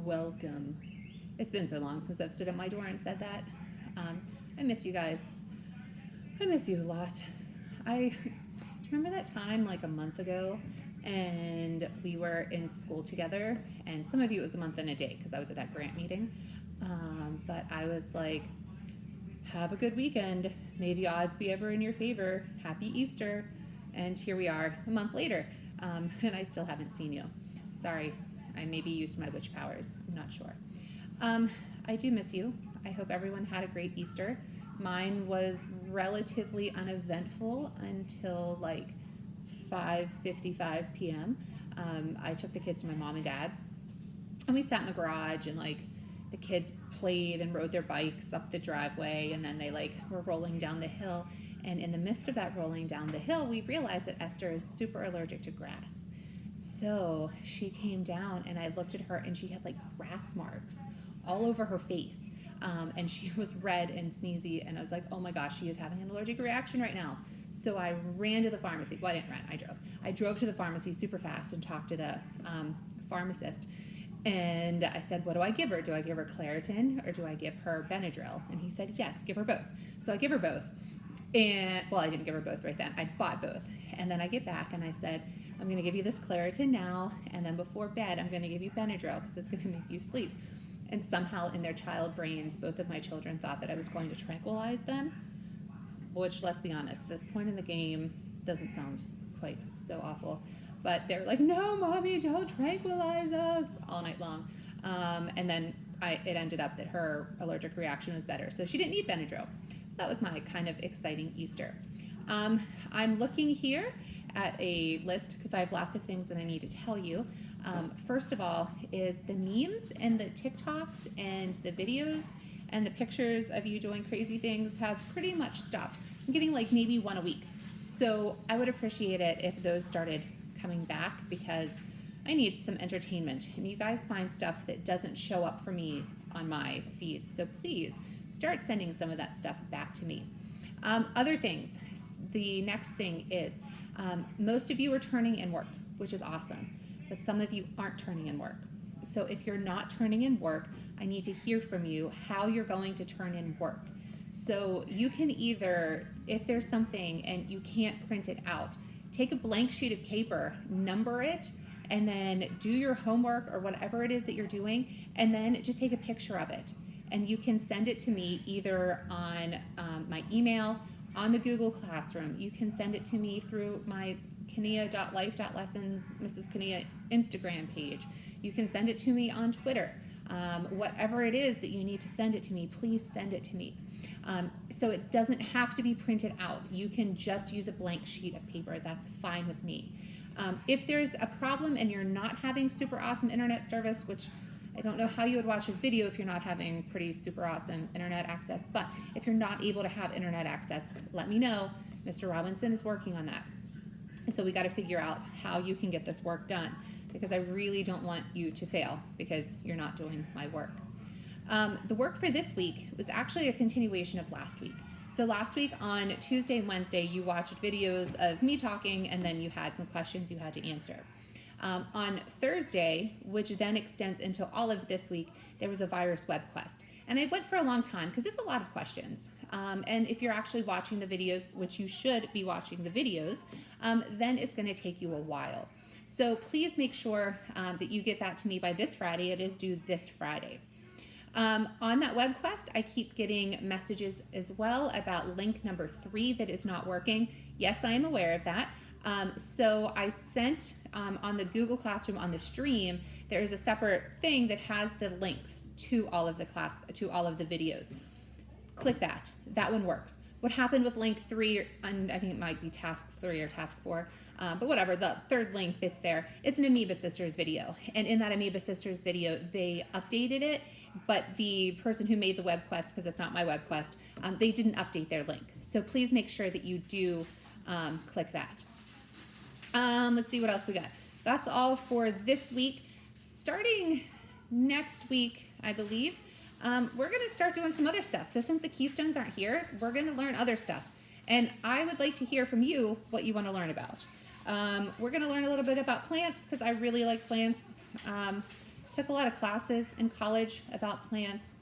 welcome. It's been so long since I've stood at my door and said that. I miss you guys. I miss you a lot. Do you remember that time like a month ago and we were in school together, and some of you it was a month and a day because I was at that grant meeting, but I was like, have a good weekend. May the odds be ever in your favor. Happy Easter. And here we are a month later, and I still haven't seen you. Sorry, I maybe used my witch powers. I'm not sure. I do miss you. I hope everyone had a great Easter. Mine was relatively uneventful until like 5:55 p.m. I took the kids to my mom and dad's, and we sat in the garage, and like the kids played and rode their bikes up the driveway, and then they like were rolling down the hill. And in the midst of that rolling down the hill, we realized that Esther is super allergic to grass. So she came down, and I looked at her, and she had like grass marks all over her face. And she was red and sneezy, and I was like, oh my gosh, she is having an allergic reaction right now. So I ran to the pharmacy. Well, I didn't run, I drove. I drove to the pharmacy super fast and talked to the pharmacist. And I said, what do I give her? Do I give her Claritin or do I give her Benadryl? And he said, yes, give her both. So I give her both. And, well, I didn't give her both right then. I bought both. And then I get back and I said, I'm going to give you this Claritin now, and then before bed, I'm going to give you Benadryl because it's going to make you sleep. And somehow in their child brains, both of my children thought that I was going to tranquilize them, which, let's be honest, this point in the game doesn't sound quite so awful. But they were like, no, Mommy, don't tranquilize us, all night long. And then it ended up that her allergic reaction was better. So she didn't need Benadryl. That was my kind of exciting Easter. I'm looking here at a list because I have lots of things that I need to tell you. First of all is the memes and the TikToks and the videos and the pictures of you doing crazy things have pretty much stopped. I'm getting like maybe one a week. So I would appreciate it if those started coming back because I need some entertainment. And you guys find stuff that doesn't show up for me on my feed. So please start sending some of that stuff back to me. Other things. The next thing is most of you are turning in work, which is awesome. But some of you aren't turning in work. So if you're not turning in work, I need to hear from you how you're going to turn in work. So you can either, if there's something and you can't print it out, take a blank sheet of paper, number it, and then do your homework or whatever it is that you're doing, and then just take a picture of it. And you can send it to me either on my email, on the Google Classroom. You can send it to me through my Kania.life.lessons, Mrs. Kania Instagram page. You can send it to me on Twitter. Whatever it is that you need to send it to me, please send it to me. So it doesn't have to be printed out. You can just use a blank sheet of paper. That's fine with me. If there's a problem and you're not having super awesome internet service, which I don't know how you would watch this video if you're not having pretty super awesome internet access, but if you're not able to have internet access, let me know. Mr. Robinson is working on that. So we got to figure out how you can get this work done because I really don't want you to fail because you're not doing my work. The work for this week was actually a continuation of last week. So last week on Tuesday and Wednesday, you watched videos of me talking and then you had some questions you had to answer. On Thursday, which then extends into all of this week, there was a virus web quest. And I went for a long time because it's a lot of questions. And if you're actually watching the videos, which you should be watching the videos, then it's going to take you a while. So please make sure that you get that to me by this Friday. It is due this Friday. On that web quest, I keep getting messages as well about link number 3 that is not working. Yes, I am aware of that. So I sent on the Google Classroom on the stream, there is a separate thing that has the links to all of the videos. Click that. That one works. What happened with link 3, and I think it might be task 3 or task 4, but whatever, the third link that's there, it's an Amoeba Sisters video. And in that Amoeba Sisters video, they updated it, but the person who made the web quest, because it's not my web quest, they didn't update their link. So please make sure that you do click that. Let's see what else we got. That's all for this week. Starting next week, I believe, we're going to start doing some other stuff. So since the Keystones aren't here, we're going to learn other stuff. And I would like to hear from you what you want to learn about. We're going to learn a little bit about plants because I really like plants. Took a lot of classes in college about plants.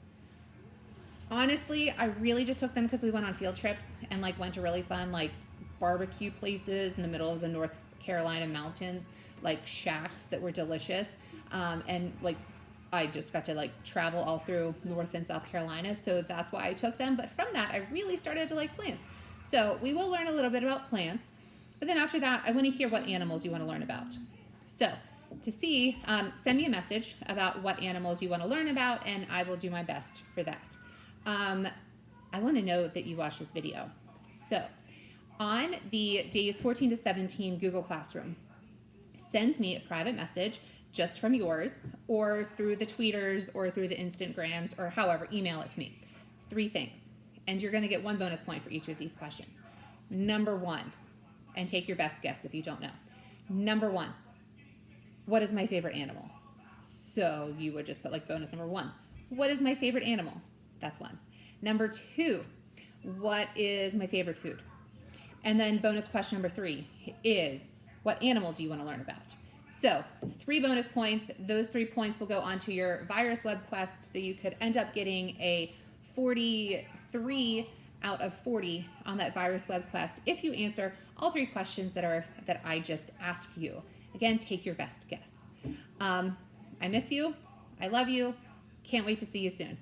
Honestly, I really just took them because we went on field trips and like went to really fun like barbecue places in the middle of the North Carolina mountains, like shacks that were delicious. And like I just got to like travel all through North and South Carolina, so that's why I took them. But from that, I really started to like plants. So we will learn a little bit about plants, but then after that, I want to hear what animals you want to learn about. So to see, send me a message about what animals you want to learn about, and I will do my best for that. I want to know that you watched this video. So on the days 14 to 17 Google Classroom, send me a private message just from yours or through the tweeters or through the Instagrams or however, email it to me. 3 things. And you're going to get 1 bonus point for each of these questions. Number 1, and take your best guess if you don't know. Number 1, what is my favorite animal? So you would just put like bonus number 1. What is my favorite animal? That's 1. Number 2, what is my favorite food? And then bonus question number 3 is, what animal do you want to learn about? So 3 bonus points. Those 3 points will go onto your virus web quest, so you could end up getting a 43 out of 40 on that virus web quest if you answer all 3 questions that I just asked you. Again, take your best guess. I miss you. I love you. Can't wait to see you soon.